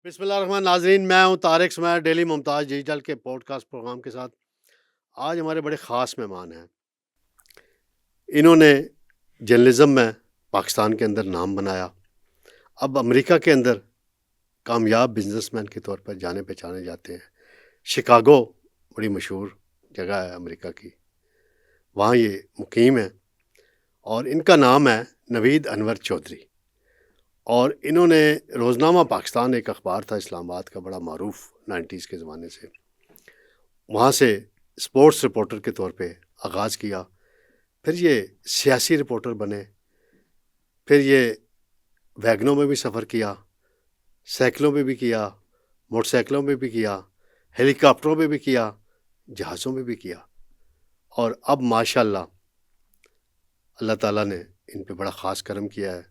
बिस्मिल्लाहिर्रहमानिर्रहीम नाज़रीन, मैं हूं तारिक स्मैर डेली मुमताज़ डिजिटल के पॉडकास्ट प्रोग्राम के साथ। आज हमारे बड़े ख़ास मेहमान हैं। इन्होंने जर्नलिज़्म में पाकिस्तान के अंदर नाम बनाया। अब अमेरिका के अंदर कामयाब बिजनेसमैन के तौर पर जाने पहचाने जाते हैं। शिकागो बड़ी मशहूर जगह है अमेरिका की, वहाँ ये मुकीम है और इनका नाम है नवीद अनवर चौधरी। और इन्होंने रोज़नामा पाकिस्तान एक अखबार था इस्लामाबाद का, बड़ा मारूफ 90s के ज़माने से, वहाँ से स्पोर्ट्स रिपोर्टर के तौर पे आगाज़ किया। फिर ये सियासी रिपोर्टर बने। फिर ये वैगनों में भी सफ़र किया, साइकिलों में भी किया, मोटरसाइकिलों में भी किया, हेलीकॉप्टरों में भी किया, जहाज़ों में भी किया। और अब माशाल्लाह अल्लाह ताला ने इन पे बड़ा ख़ास करम किया है।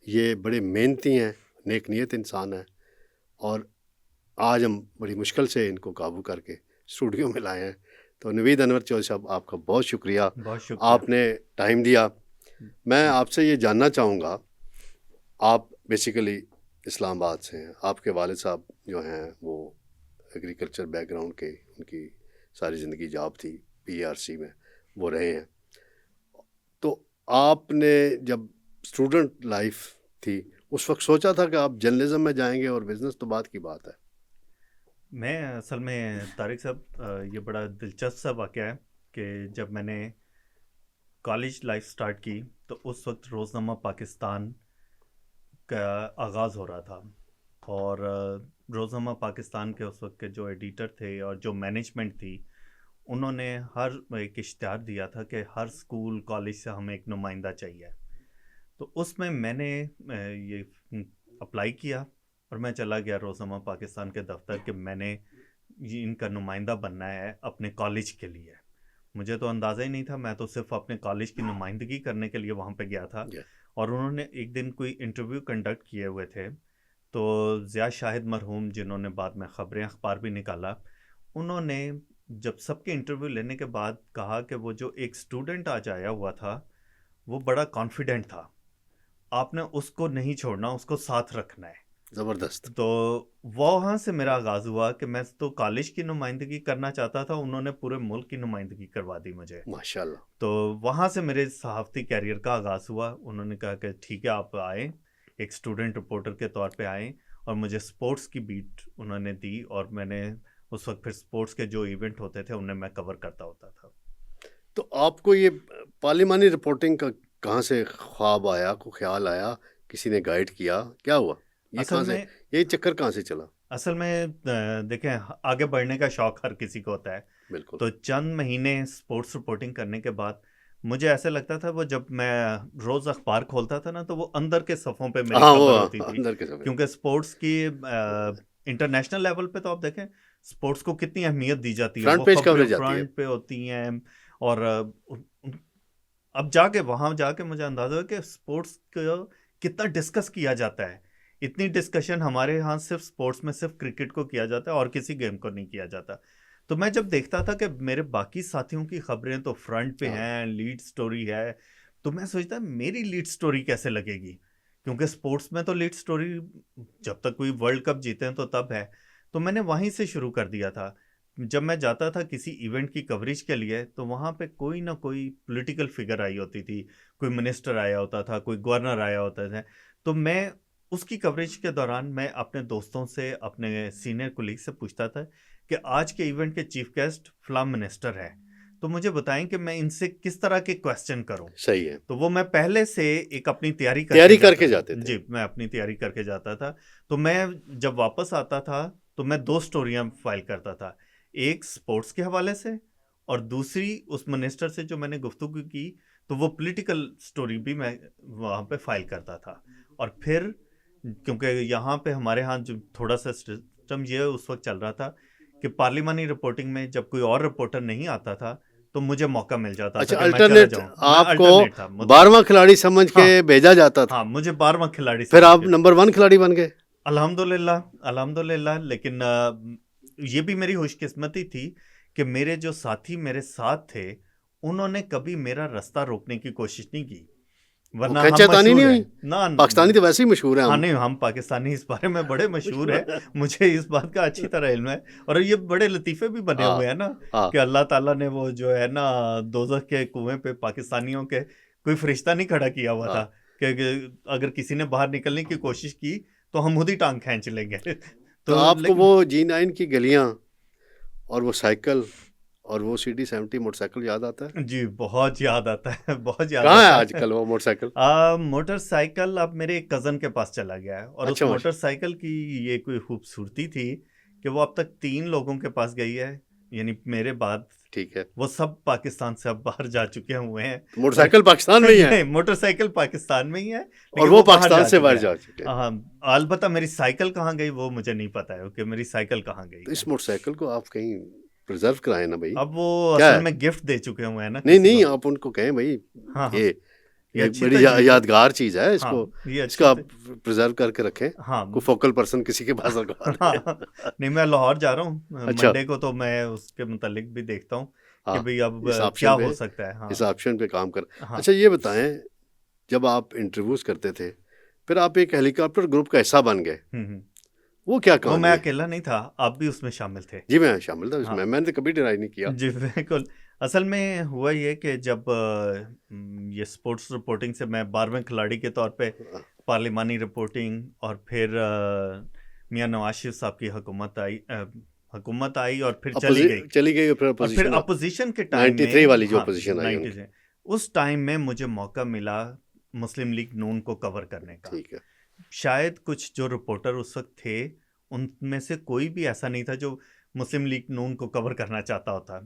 ये बड़े मेहनती हैं, नेक नीयत इंसान हैं और आज हम बड़ी मुश्किल से इनको काबू करके स्टूडियो में लाए हैं। तो नवीद अनवर चौधरी साहब, आपका बहुत शुक्रिया, बहुत शुक्रिया। आपने टाइम दिया। मैं आपसे ये जानना चाहूँगा, आप बेसिकली इस्लामाबाद से हैं, आपके वालिद साहब जो हैं वो एग्रीकल्चर बैकग्राउंड के, उनकी सारी ज़िंदगी जॉब थी पीआरसी में, वो रहे हैं। तो आपने जब स्टूडेंट लाइफ थी उस वक्त सोचा था कि आप जर्नलिज्म में जाएंगे, और बिज़नेस तो बात की बात है। मैं असल में तारिक साहब, ये बड़ा दिलचस्प सा वाक़या है कि जब मैंने कॉलेज लाइफ स्टार्ट की तो उस वक्त रोज़नामा पाकिस्तान का आगाज़ हो रहा था। और रोज़नामा पाकिस्तान के उस वक्त के जो एडिटर थे और जो मैनेजमेंट थी, उन्होंने हर एक इश्तिहार दिया था कि हर स्कूल कॉलेज से हमें एक नुमाइंदा चाहिए। तो उसमें मैंने ये अप्लाई किया और मैं चला गया रोज़नामा पाकिस्तान के दफ्तर कि मैंने ये इनका नुमाइंदा बनना है अपने कॉलेज के लिए। मुझे तो अंदाज़ा ही नहीं था, मैं तो सिर्फ अपने कॉलेज की नुमाइंदगी करने के लिए वहाँ पे गया था। जी। और उन्होंने एक दिन कोई इंटरव्यू कंडक्ट किए हुए थे, तो ज़िया शाहिद मरहूम, जिन्होंने बाद में ख़बरें अखबार भी निकाला, उन्होंने जब सबके इंटरव्यू लेने के बाद कहा कि वो जो एक स्टूडेंट आज आया हुआ था वो बड़ा कॉन्फिडेंट था, आपने उसको नहीं छोड़ना, उसको साथ रखना है। ज़बरदस्त। तो वहाँ से मेरा आगाज़ हुआ कि मैं तो कॉलेज की नुमाइंदगी करना चाहता था, उन्होंने पूरे मुल्क की नुमाइंदगी करवा दी मुझे। माशाल्लाह। तो वहाँ से मेरे सहाफ़ती करियर का आगाज़ हुआ। उन्होंने कहा कि ठीक है, आप आएँ, एक स्टूडेंट रिपोर्टर के तौर पे आएँ, और मुझे स्पोर्ट्स की बीट उन्होंने दी और मैंने उस वक़्त फिर स्पोर्ट्स के जो इवेंट होते थे उन्हें मैं कवर करता होता था। तो आपको ये पार्लिमानी रिपोर्टिंग का कहाँ से ख्वाब आया, को ख्याल आया, किसी ने गाइड किया, क्या हुआ? ये असल कहाँ से, में ये चक्कर कहाँ से चला? देखें, आगे बढ़ने का शौक़ हर किसी को होता है। बिल्कुल। तो चंद महीने स्पोर्ट्स रिपोर्टिंग करने के बाद मुझे ऐसे लगता था, वो जब मैं रोज़ अखबार खोलता था ना, तो वो अंदर के सफ़ों पे मेरी हाँ, वो खबर होती थी। अंदर के समय। क्योंकि स्पोर्ट्स की इंटरनेशनल लेवल पे तो आप देखें स्पोर्ट्स को कितनी अहमियत दी जाती है, फ्रंट वो पेज खबरें कवरेज आती है। फ्रंट पे होती हैं। और अब जाके वहाँ जाके मुझे अंदाज़ा हुआ कि स्पोर्ट्स का कितना डिस्कस किया जाता है। इतनी डिस्कशन हमारे यहाँ सिर्फ स्पोर्ट्स में सिर्फ क्रिकेट को किया जाता है और किसी गेम को नहीं किया जाता। तो मैं जब देखता था कि मेरे बाकी साथियों की खबरें तो फ्रंट पे हाँ। हैं, लीड स्टोरी है, तो मैं सोचता मेरी लीड स्टोरी कैसे लगेगी? क्योंकि स्पोर्ट्स में तो लीड स्टोरी जब तक कोई वर्ल्ड कप जीते हैं तो तब है। तो मैंने वहीं से शुरू कर दिया था। जब मैं जाता था किसी इवेंट की कवरेज के लिए, तो वहाँ पे कोई ना कोई पॉलिटिकल फिगर आई होती थी, कोई मिनिस्टर आया होता था, कोई गवर्नर आया होता था। तो मैं उसकी कवरेज के दौरान मैं अपने दोस्तों से, अपने सीनियर कोलीग से पूछता था कि आज के इवेंट के चीफ गेस्ट फलां मिनिस्टर है, तो मुझे बताएं कि मैं इनसे किस तरह के क्वेश्चन करूं। सही है। तो वो मैं पहले से एक अपनी तैयारी करके तैयारी जाता करके था। जाते थे। जी, मैं अपनी तैयारी करके जाता था। तो मैं जब वापस आता था तो मैं 2 स्टोरियाँ फाइल करता था। एक स्पोर्ट्स के हवाले से और दूसरी उस मिनिस्टर से जो मैंने गुफ्तगू की, तो वो पॉलिटिकल स्टोरी भी मैं वहाँ पे फाइल करता था। और फिर क्योंकि यहाँ पे हमारे यहाँ जो थोड़ा-सा सिस्टम ये उस वक़्त चल रहा था कि पार्लिमानी रिपोर्टिंग में जब कोई और रिपोर्टर नहीं आता था, तो मुझे मौका मिल जाता था अच्छा, कि मैं चला अल्टरनेट, जाऊँ। मैं आपको अल्टरनेट था मतलब। 12वां खिलाड़ी समझ के हाँ, भेजा जाता था। हाँ, मुझे 12वां खिलाड़ी फिर समझ आप के। नंबर 1 खिलाड़ी बन गए। अल्हम्दुलिल्लाह, अल्हम्दुलिल्लाह। लेकिन ये भी मेरी खुशकिस्मती थी कि मेरे जो साथी मेरे साथ थे, उन्होंने कभी मेरा रास्ता रोकने की कोशिश नहीं की। वरना खैंचा हम तानी मशहूर नहीं है हुई? ना। पाकिस्तानी तो वैसे ही मशहूर है हाँ हम। नहीं, हम पाकिस्तानी इस बारे में बड़े मशहूर है। मुझे इस बात का अच्छी तरह इल्म है। और ये बड़े लतीफ़े भी बने हाँ हुए हैं ना हाँ कि अल्लाह ताला ने वो जो है ना दोज़ख के कुएं पे पाकिस्तानियों के कोई फरिश्ता नहीं खड़ा किया हुआ था हाँ। कि अगर किसी ने बाहर निकलने की कोशिश की तो हम खुद ही टांग खींच लेंगे। तो तो आपको लेकिन वो G9 की गलियां और वो साइकिल और वो CD70 मोटरसाइकिल याद आता है? जी बहुत याद आता है, बहुत याद कहाँ है आता है। आजकल वो मोटरसाइकिल? मोटरसाइकिल अब मेरे एक कज़न के पास चला गया है और उस अच्छा माशा मोटरसाइकिल की ये कोई खूबसूरती थी कि वो अब तक 3 लोगों के पास गई है, यानी मेरे बाद। ठीक है। वो सब पाकिस्तान से अब बाहर जा चुके हुए हैं तो और मोटरसाइकिल पाकिस्तान में ही है नहीं, मोटरसाइकिल पाकिस्तान में ही है, और लेकिन वो वो बाहर पाकिस्तान जा से चुका बाहर है। जा चुके हैं। अलबत्ता मेरी साइकिल कहाँ गई वो मुझे नहीं पता है कि मेरी साइकिल कहाँ गई तो इस है। मोटरसाइकिल को आप कहीं प्रिजर्व कराएं ना भाई। अब वो क्या असल है? में गिफ्ट दे चुके हुए हैं ना नहीं किसी नहीं, को। आप उनको कहें भाई हाँ हाँ, ये ये ये अच्छी बड़ी तजवीज़ है। यादगार चीज़ है, हाँ, इसको ये इसको अच्छी आप प्रिजर्व करके रखें। हाँ कोई फोकल पर्सन किसी के पास रखवा दें। हाँ, नहीं मैं लाहौर जा रहा हूँ अच्छा। मंडे को, तो मैं उसके मुतालिक भी देखता हूँ कि हाँ, भाई अब इस क्या ऑप्शन पे हो सकता है। हाँ इस ऑप्शन पे काम कर। हाँ। अच्छा ये बताएं, जब आप इंटरव्यूज करते थे फिर आप एक हेलीकॉप्टर ग्रुप का हिस्सा बन गए, हम्म। वो क्या वो कहानी मैं है? अकेला नहीं था, आप भी उसमें शामिल थे। जी मैं शामिल था हाँ उसमें, मैंने तो कभी डिनाई नहीं किया। जी बिल्कुल। असल में हुआ ये कि जब ये स्पोर्ट्स रिपोर्टिंग से मैं 12वें खिलाड़ी के तौर पे पार्लिमानी रिपोर्टिंग और फिर मियां नवाज शरीफ साहब की हुकूमत आई और फिर चली गई। चली गई और फिर और फिर अपोजिशन अपोजिशन के टाइम 93 में, वाली जो हाँ अपोजिशन आई 90 उनकी। से, उस टाइम में मुझे मौका मिला मुस्लिम लीग नून को कवर करने का। ठीक है। शायद कुछ जो रिपोर्टर उस वक्त थे उनमें से कोई भी ऐसा नहीं था जो मुस्लिम लीग नून को कवर करना चाहता होता,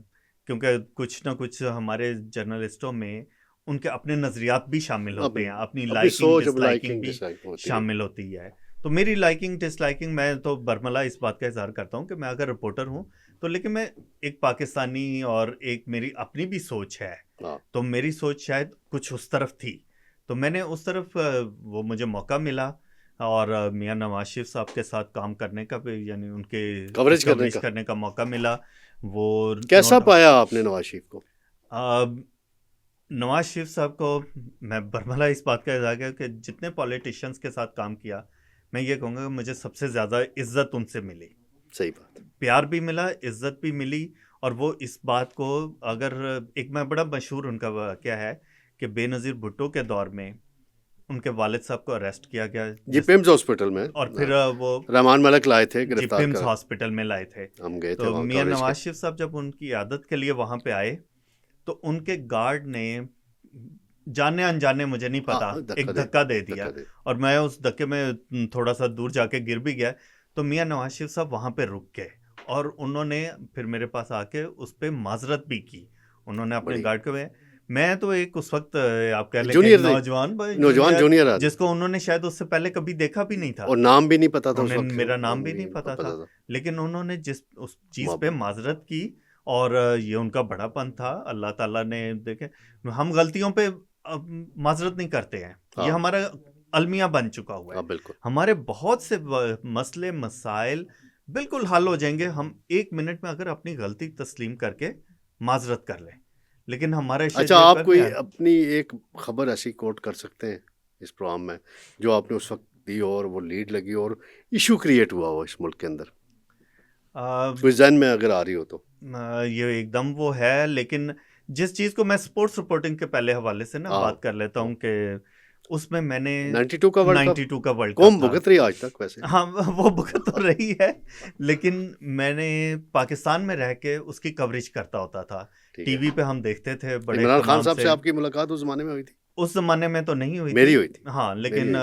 क्योंकि कुछ ना कुछ हमारे जर्नलिस्टों में उनके अपने नज़रियात भी शामिल होते हैं, अपनी अपनी लाइकिंग सोच, अब डिसलाइकिंग लाइकिंग भी डिसलाइकिंग होती है। शामिल होती है। तो मेरी लाइकिंग डिसलाइकिंग, मैं तो बरमला इस बात का इजहार करता हूँ कि मैं अगर रिपोर्टर हूँ तो, लेकिन मैं एक पाकिस्तानी और एक मेरी अपनी भी सोच है, हाँ। तो मेरी सोच शायद कुछ उस तरफ थी, तो मैंने उस तरफ वो मुझे मौका मिला और मियां नवाज शरीफ साहब के साथ काम करने का भी, यानी उनके कवरेज करने का मौका मिला। वो कैसा पाया आपने नवाज शरीफ को? नवाज शरीफ साहब को मैं बरमला इस बात का इज़हार किया कि जितने पॉलिटिशियंस के साथ काम किया, मैं ये कहूँगा कि मुझे सबसे ज़्यादा इज्जत उनसे मिली। सही बात। प्यार भी मिला, इज्जत भी मिली। और वो इस बात को, अगर एक मैं बड़ा मशहूर उनका क्या है कि बेनज़ीर भुट्टो के दौर में उनके वालिद साहब को अरेस्ट किया गया जी पिम्स हॉस्पिटल में, और फिर वो रहमान मलिक लाए थे जी गिरफ्तार पिम्स कर, हॉस्पिटल में लाए थे। हम गए थे तो वहाँ मियां कवरेज नवाज के। शरीफ साहब जब उनकी आदत के लिए वहाँ पे आए तो उनके गार्ड ने जाने अनजाने, मुझे नहीं पता, एक धक्का दे दिया और मैं उस धक्के में थोड़ा सा दूर जाके गिर भी गया। तो मियां नवाज शरीफ साहब वहाँ पे रुक गए और उन्होंने फिर मेरे पास आके उस पर माजरत भी की। उन्होंने अपने गार्ड को, मैं तो एक उस वक्त आप कह लें नौजवान जूनियर जिसको उन्होंने शायद उससे पहले कभी देखा भी नहीं था और नाम भी नहीं पता था उस वक्त, मेरा नाम भी नहीं पता था। लेकिन उन्होंने जिस उस चीज़ पे माजरत की और ये उनका बड़ापन था। अल्लाह ताला ने, देखे हम गलतियों पे माजरत नहीं करते हैं, ये हमारा अलमिया बन चुका हुआ है। हमारे बहुत से मसले मसाइल बिल्कुल हल हो जाएंगे हम 1 मिनट में अगर अपनी गलती तस्लीम करके माजरत कर लें। लेकिन हमारे अच्छा, आप कोई अपनी एक खबर ऐसी कोट कर सकते हैं इस प्रोग्राम में जो आपने उस वक्त दी और वो लीड लगी और इशू क्रिएट हुआ हो इस मुल्क के अंदर, कोई ज़हन में अगर आ रही हो तो? ये एकदम वो है, लेकिन जिस चीज़ को मैं स्पोर्ट्स रिपोर्टिंग के पहले हवाले से ना बात कर लेता हूँ कि उसमें मैंने 92 का वर्ल्ड कप कौन भुगत रही आज तक वैसे? हाँ वो भुगत तो रही है, लेकिन मैंने पाकिस्तान में रह के उसकी कवरेज करता होता था। टीवी पे हम देखते थे बड़े इमरान खान साहब से आपकी मुलाकात उस जमाने में हुई थी? उस जमाने में तो नहीं हुई, मेरी हुई थी। हाँ, लेकिन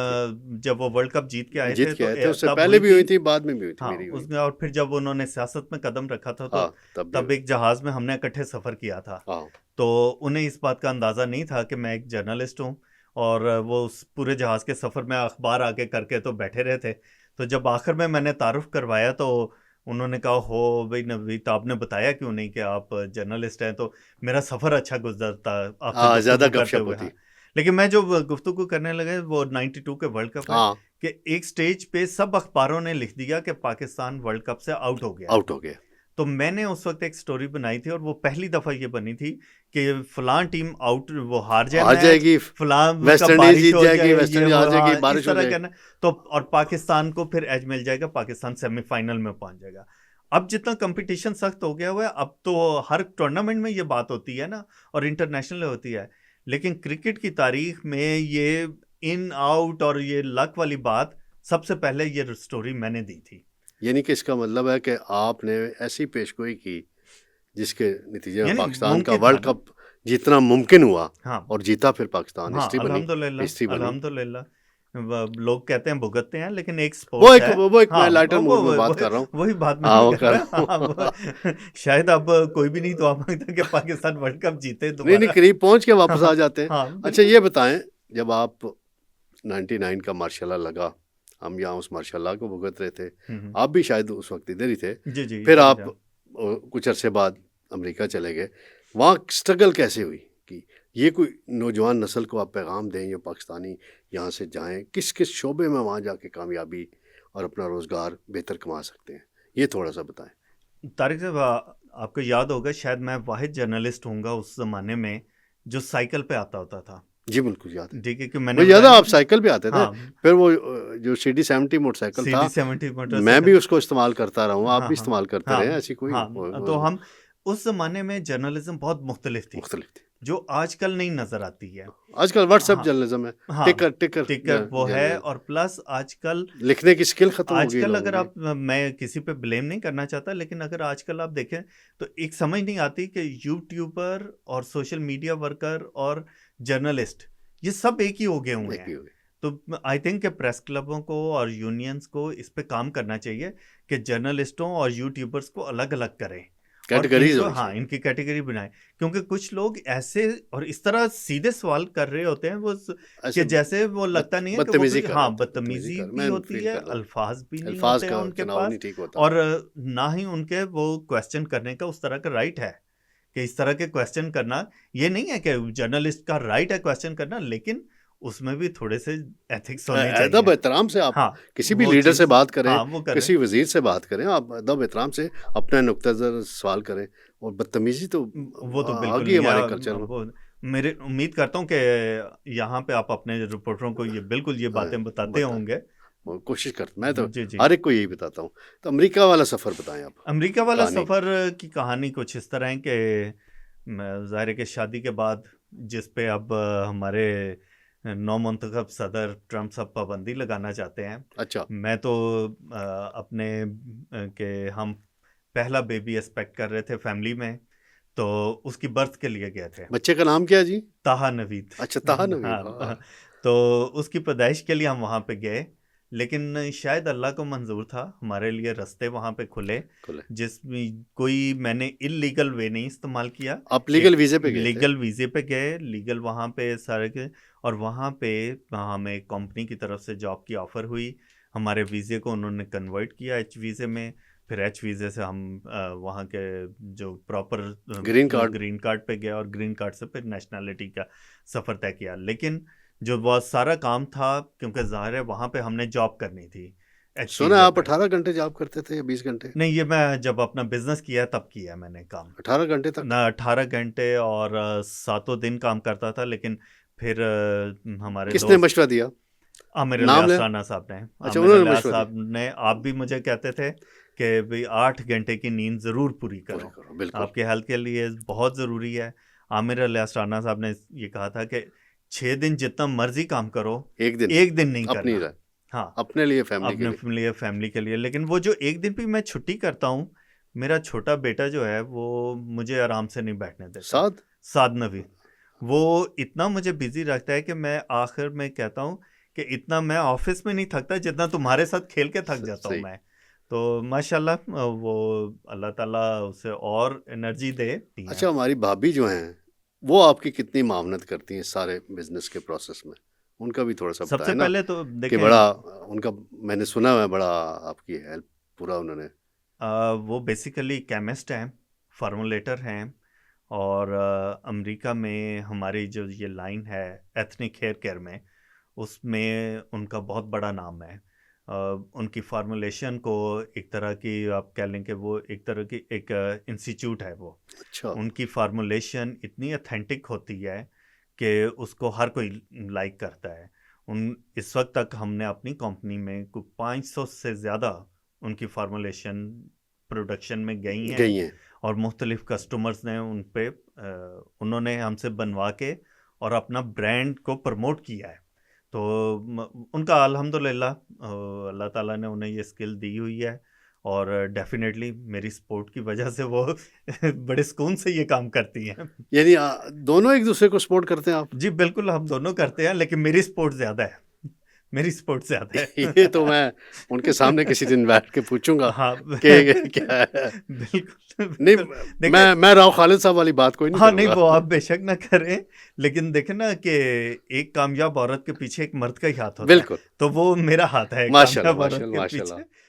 जब वो वर्ल्ड कप जीत के आए थे तो उससे पहले भी हुई थी, बाद में भी हुई थी। हाँ, मेरी हुई उसमें। और फिर जब उन्होंने सियासत में कदम रखा था तो तब एक जहाज में हमने इकट्ठे सफर किया था। तो उन्हें इस बात का अंदाजा नहीं था कि मैं एक जर्नलिस्ट हूँ और वो उस पूरे जहाज के सफर में अखबार आगे करके तो बैठे रहे थे। तो जब आखिर में मैंने तारुफ करवाया तो उन्होंने कहा, हो भाई नबी, तो आपने बताया क्यों नहीं कि आप जर्नलिस्ट हैं? तो मेरा सफ़र अच्छा गुजरता आपसे ज़्यादा करते हुए। हाँ, लेकिन मैं जो गुफ्तगू करने लगे वो 92 के वर्ल्ड कप में कि एक स्टेज पे सब अखबारों ने लिख दिया कि पाकिस्तान वर्ल्ड कप से आउट हो गया। तो मैंने उस वक्त एक स्टोरी बनाई थी और वो पहली दफा ये बनी थी कि फलां टीम आउट, वो हार जाए हार मैच, जाएगी, फलां वेस्ट का इंडीज बारिश जीत हो जाएगी, जाए, वेस्ट ये इंडीज वो, हार जाएगी, हाँ, इस बारिश हो तरह जाएगी। करना। तो और पाकिस्तान को फिर एज मिल जाएगा, पाकिस्तान सेमीफाइनल में पहुंच जाएगा। अब जितना कंपटीशन सख्त हो गया हुआ है, अब तो हर टूर्नामेंट में ये बात होती है ना, और इंटरनेशनल होती है। लेकिन क्रिकेट की तारीख में ये इन आउट और ये लक वाली बात सबसे पहले ये स्टोरी मैंने दी थी। यानी कि इसका मतलब है कि आपने ऐसी पेशगोई की जिसके नतीजे में यानी पाकिस्तान का मुमकिन था वर्ल्ड ना। कप जितना मुमकिन हुआ, हाँ और जीता फिर पाकिस्तान। हाँ, हिस्ट्री बनी, अल्हम्दुलिल्लाह, हिस्ट्री बनी। अल्हम्दुलिल्लाह। लोग कहते हैं भुगतते हैं, लेकिन एक वो स्पोर्ट्स एक है। वो एक हाँ, मैं लाइटर मूड में बात कर रहा हूँ। वही बात मैं हाँ, भी वो कर कर रहा रहा हूँ। हाँ, हूँ। शायद अब कोई भी नहीं दुआ मांगता कि पाकिस्तान वर्ल्ड कप जीते नहीं नहीं, दोबारा। करीब पहुंच के वापस आ हाँ जाते हैं। हाँ, अच्छा, बिल्कुल। ये बताएं, जब आप 99 का मार्शल लगा, हम यहाँ उस मार्शल को भुगत रहे थे, हम्म, आप भी शायद उस वक्त इधर ही थे। जी जी, फिर इधर ही आप था। कुछ अरसे बाद अमेरिका चले गए। वहाँ स्ट्रगल कैसे हुई कि ये कोई नौजवान नस्ल को आप पैगाम दें, ये पाकिस्तानी यहाँ से जाएं, किस किस शोबे में वहाँ जाके कामयाबी और अपना रोज़गार बेहतर कमा सकते हैं, ये थोड़ा सा बताएं। तारिक साहब, आपको याद होगा, शायद मैं वाहिद जर्नलिस्ट होऊंगा उस जमाने में जो साइकिल पे आता होता था। जी बिल्कुल याद है, ठीक है, कि मैंने मुझे याद है बताया ना आप कि साइकिल पे आते थे। हाँ, फिर वो जो CD70 मोटरसाइकिल था, CD70 मैं मोटरसाइकिल। भी उसको इस्तेमाल करता रहा हूँ, आप हाँ भी हाँ इस्तेमाल करते हाँ रहे, ऐसी कोई हाँ, तो हम उस जमाने में जर्नलिज्म बहुत मुख्तलिफ थी, मुख्तलिफ थी। जो आजकल नहीं नजर आती है। आजकल व्हाट्सएप हाँ जर्नलिज्म है, हाँ, टिकर टिकर टिकर वो है, जर्नलिज्म, और प्लस आजकल, लिखने की स्किल खत्म हो गई लोगों अगर की। आप, मैं किसी पे ब्लेम नहीं करना चाहता, लेकिन अगर आजकल आप देखें तो एक समझ नहीं आती कि यूट्यूबर और सोशल मीडिया वर्कर और जर्नलिस्ट ये सब एक ही हो गए हुए एक ही हैं। हो गई। तो आई थिंक कि प्रेस क्लबों को और यूनियंस को इस पे काम करना चाहिए कि जर्नलिस्टों और यूट्यूबर्स को अलग अलग करें और कैटेगरीज इनको, होनी हाँ, चाहिए। इनकी कैटेगरी बनाएं। क्योंकि कुछ लोग ऐसे और इस तरह सीधे सवाल कर रहे होते हैं वो कि ऐसे जैसे वो लगता नहीं है कि वो बदतमीजी कोई, कर रहे हाँ, होते हैं, बदतमीजी बदतमीजी कर, भी मैं होती फील है, कर रहा हूँ। अल्फाज भी नहीं अल्फाज होते हैं का उनके चुनाव पास, नहीं ठीक होता। और ना ही उनके वो क्वेश्चन करने का उस तरह का राइट है कि इस तरह के क्वेश्चन करना। ये नहीं है कि जर्नलिस्ट का राइट है क्वेश्चन करना, लेकिन उसमें भी थोड़े से एथिक्स होने अदब चाहिए। एहतराम से आप हाँ, किसी भी वो लीडर से चीज़, बात करें, हाँ, वो करें। किसी वजीर से बात करें, आप अदब एहतराम से अपने नुक्ता नज़र सवाल करें। और बदतमीजी तो वो तो आ बिल्कुल गई नहीं हमारे है। कल्चर में। वो मेरे उम्मीद करता हूँ कि यहाँ पे आप अपने रिपोर्टरों को ये बिल्कुल ये हाँ, बातें बताते बता, होंगे। और कोशिश करता, मैं तो जी जी। हर एक को यही बताता हूँ। तो अमेरिका वाला सफ़र बताएं आप, अमेरिका वाला कहानी। सफ़र की कहानी कुछ इस तरह है कि ज़ाहिर है कि शादी के बाद जिस पे अब हमारे नौमुंतखब सदर ट्रम्प साहब पाबंदी लगाना चाहते हैं, अच्छा, मैं तो अपने के हम पहला बेबी एक्सपेक्ट कर रहे थे फैमिली में, तो उसकी बर्थ के लिए गए थे। बच्चे का नाम क्या है जी? ताहा नवीद। अच्छा, ताहा नवीद। हाँ, तो उसकी पैदाइश के लिए हम वहाँ पे गए, लेकिन शायद अल्लाह को मंजूर था, हमारे लिए रास्ते वहाँ पे खुले, खुले। जिसमें कोई मैंने इलीगल वे नहीं इस्तेमाल किया। आप लीगल एक वीज़े पे गए थे? लीगल वीज़े पे गए, लीगल वहाँ पे सारे के, और वहाँ पे हमें कंपनी की तरफ से जॉब की ऑफ़र हुई। हमारे वीज़े को उन्होंने कन्वर्ट किया एच वीज़े में, फिर एच वीज़े से हम वहाँ के जो proper green card. Green card पे गया, और ग्रीन कार्ड से फिर नेशनैलिटी का सफ़र तय किया। लेकिन जो बहुत सारा काम था, क्योंकि ज़ाहिर है वहाँ पे हमने जॉब करनी थी एच सुना वीज़े आप पे। 18 घंटे जॉब करते थे या 20 घंटे? नहीं, ये मैं जब अपना बिजनेस किया तब किया मैंने काम। 18 घंटे तक? ना 18 घंटे और सातों दिन काम करता था, लेकिन फिर हमारे किसने दोस्त मशवरा दिया? आमिर नाम लियास ले। राना साहब ने, अच्छा, आमिर उन्होंने लियास मशवरा साहब दिया। ने, आप भी मुझे कहते थे कि भाई 8 घंटे की नींद ज़रूर पूरी पूरी करो, करो, बिल्कुल। आपके हेल्थ के लिए बहुत ज़रूरी है। आमिर लियास राना साहब ने ये कहा था कि 6 दिन जितना मर्जी काम करो, एक दिन एक दिन नहीं अपनी करना। राय, हाँ, अपने लिए, फैमिली के अपने लिए। लिए, फैमिली के लिए। लेकिन वो जो एक दिन भी मैं छुट्टी करता हूँ, मेरा छोटा बेटा जो है वो मुझे आराम से नहीं बैठने देता। साथ साद नवी, वो इतना मुझे बिजी रखता है कि मैं आखिर में कहता हूँ कि इतना मैं ऑफिस में नहीं थकता जितना तुम्हारे साथ खेल के थक जाता हूँ सही। मैं। तो माशाल्लाह, वो अल्लाह ताला उसे और एनर्जी दे दी है। अच्छा, हमारी भाभी जो हैं, वो आपकी कितनी मावनत करती हैं सारे बिजनेस के प्रोसेस में? उनका भी थोड़ा सा सबसे बताएं ना, पहले तो कि देखें, बड़ा उनका, मैंने सुना है बड़ा आपकी हेल्प पूरा उन्होंने। वो बेसिकली केमिस्ट हैं, फार्मूलेटर हैं, और अमेरिका में हमारी जो ये लाइन है एथनिक हेयर केयर में, उसमें उनका बहुत बड़ा नाम है। उनकी फार्मूलेशन को एक तरह की आप कह लें कि वो एक तरह की एक इंस्टीट्यूट है वो। अच्छा, उनकी फार्मूलेशन इतनी ऑथेंटिक होती है कि उसको हर कोई लाइक करता है। इस वक्त तक हमने अपनी कंपनी में कुछ 500 से ज़्यादा उनकी फार्मूलेशन प्रोडक्शन में गई हैं गई हैं। और मुख्तलिफ कस्टमर्स ने उन्होंने हमसे बनवा के और अपना ब्रांड को प्रमोट किया है। तो उनका अल्हम्दुलिल्लाह अल्लाह ताला ने उन्हें ये स्किल दी हुई है और डेफिनेटली मेरी सपोर्ट की वजह से वो बड़े सुकून से ये काम करती हैं। यानी दोनों एक दूसरे को सपोर्ट करते हैं आप? जी बिल्कुल, हम दोनों करते हैं, लेकिन मेरी सपोर्ट ज़्यादा है। मेरी सपोर्ट ज़्यादा है। ये तो मैं उनके सामने किसी दिन बैठ के पूछूंगा हाँ कि क्या है। बिल्कुल नहीं, देखिए, मैं राव खालिद साहब वाली बात कोई नहीं हाँ नहीं, करूंगा। वो आप बेशक ना करें, लेकिन देखें ना कि एक कामयाब औरत के पीछे एक मर्द का ही हाथ होता है, बिल्कुल, तो वो मेरा हाथ है माशाल्लाह कामयाब औरत माशाल्लाह के माशाल्लाह। पीछे।